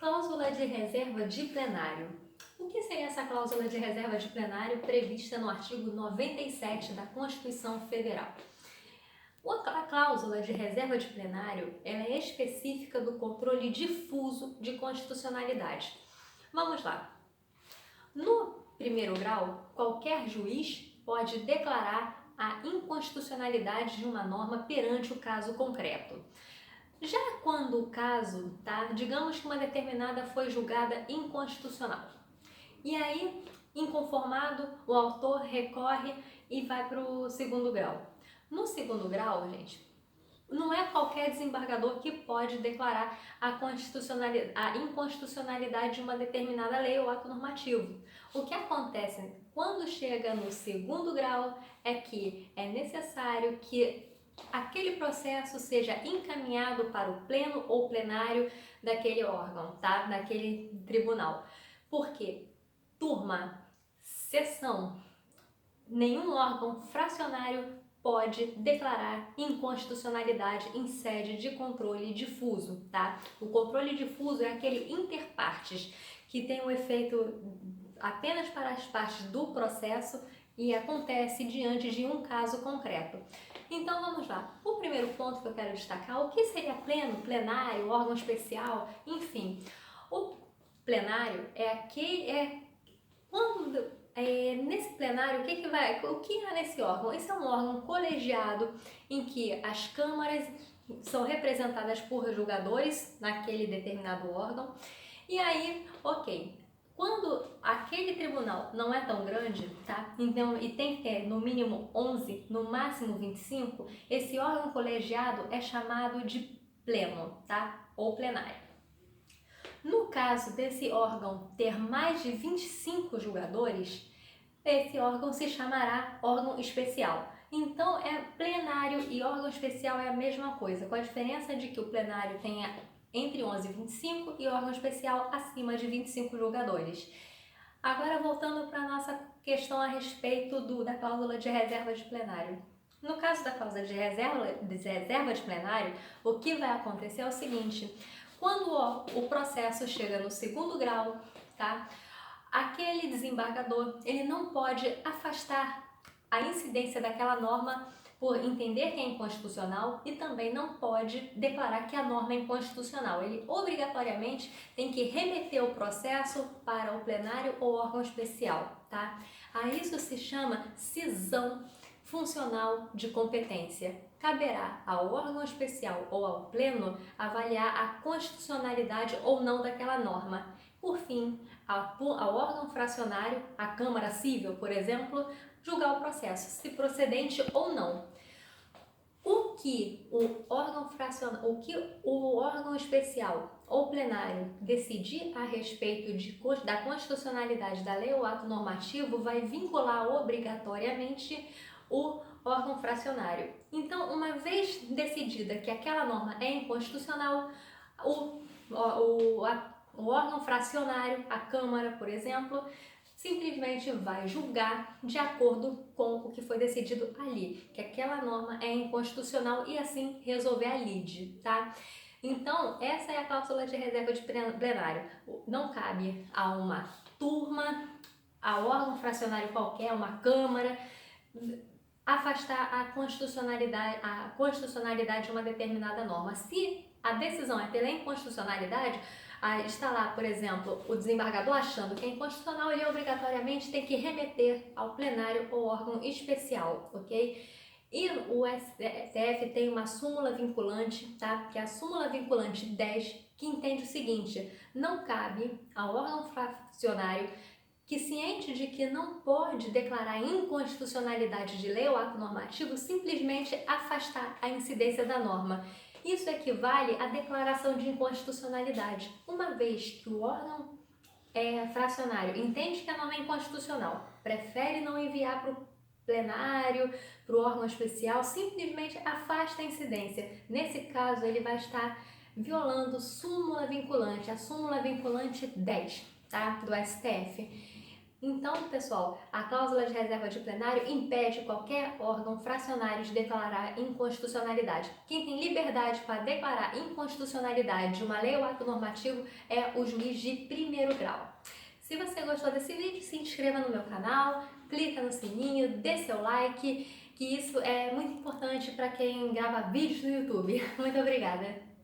Cláusula de reserva de plenário. O que seria essa cláusula de reserva de plenário prevista no artigo 97 da Constituição Federal? A cláusula de reserva de plenário ela é específica do controle difuso de constitucionalidade. Vamos lá. No primeiro grau, qualquer juiz pode declarar a inconstitucionalidade de uma norma perante o caso concreto. Já quando o caso, digamos que uma determinada foi julgada inconstitucional. E aí, inconformado, o autor recorre e vai para o segundo grau. No segundo grau, gente, não é qualquer desembargador que pode declarar a inconstitucionalidade de uma determinada lei ou ato normativo. O que acontece quando chega no segundo grau é que é necessário que aquele processo seja encaminhado para o pleno ou plenário daquele órgão, daquele tribunal. Porque, turma, sessão, nenhum órgão fracionário pode declarar inconstitucionalidade em sede de controle difuso, O controle difuso é aquele inter partes, que tem um efeito apenas para as partes do processo e acontece diante de um caso concreto. Então vamos lá. O primeiro ponto que eu quero destacar, o que seria pleno, plenário, órgão especial, enfim. O plenário nesse plenário, o que há nesse órgão? Esse é um órgão colegiado em que as câmaras são representadas por julgadores naquele determinado órgão. E aí, quando aquele tribunal não é tão grande, Então, e tem que ter no mínimo 11, no máximo 25, esse órgão colegiado é chamado de pleno, Ou plenário. No caso desse órgão ter mais de 25 julgadores, esse órgão se chamará órgão especial. Então, plenário e órgão especial é a mesma coisa, com a diferença de que o plenário tenha entre 11 e 25 e órgão especial acima de 25 julgadores. Agora, voltando para a nossa questão a respeito da cláusula de reserva de plenário. No caso da cláusula de reserva de plenário, o que vai acontecer é o seguinte: quando o processo chega no segundo grau, aquele desembargador ele não pode afastar a incidência daquela norma por entender que é inconstitucional e também não pode declarar que a norma é inconstitucional. Ele obrigatoriamente tem que remeter o processo para o plenário ou órgão especial, A isso se chama cisão funcional de competência. Caberá ao órgão especial ou ao pleno avaliar a constitucionalidade ou não daquela norma. Por fim, ao órgão fracionário, a Câmara Civil, por exemplo, julgar o processo, se procedente ou não. O que o órgão especial ou plenário decidir a respeito da constitucionalidade da lei ou ato normativo vai vincular obrigatoriamente o órgão fracionário. Então, uma vez decidida que aquela norma é inconstitucional, o órgão fracionário, a Câmara, por exemplo, simplesmente vai julgar de acordo com o que foi decidido ali, que aquela norma é inconstitucional e assim resolver a lide, Então, essa é a cláusula de reserva de plenário. Não cabe a uma turma, a órgão fracionário qualquer, uma Câmara, afastar a constitucionalidade de uma determinada norma. Se a decisão é pela inconstitucionalidade, está lá, por exemplo, o desembargador achando que é inconstitucional, ele obrigatoriamente tem que remeter ao plenário ou órgão especial, E o STF tem uma súmula vinculante, que é a súmula vinculante 10, que entende o seguinte: não cabe ao órgão fracionário que, ciente de que não pode declarar inconstitucionalidade de lei ou ato normativo, simplesmente afastar a incidência da norma. Isso equivale à declaração de inconstitucionalidade. Uma vez que o órgão fracionário entende que a norma é inconstitucional, prefere não enviar para o plenário, para o órgão especial, simplesmente afasta a incidência. Nesse caso, ele vai estar violando súmula vinculante, a súmula vinculante 10, do STF. Então, pessoal, a cláusula de reserva de plenário impede qualquer órgão fracionário de declarar inconstitucionalidade. Quem tem liberdade para declarar inconstitucionalidade de uma lei ou ato normativo é o juiz de primeiro grau. Se você gostou desse vídeo, se inscreva no meu canal, clica no sininho, dê seu like, que isso é muito importante para quem grava vídeos no YouTube. Muito obrigada!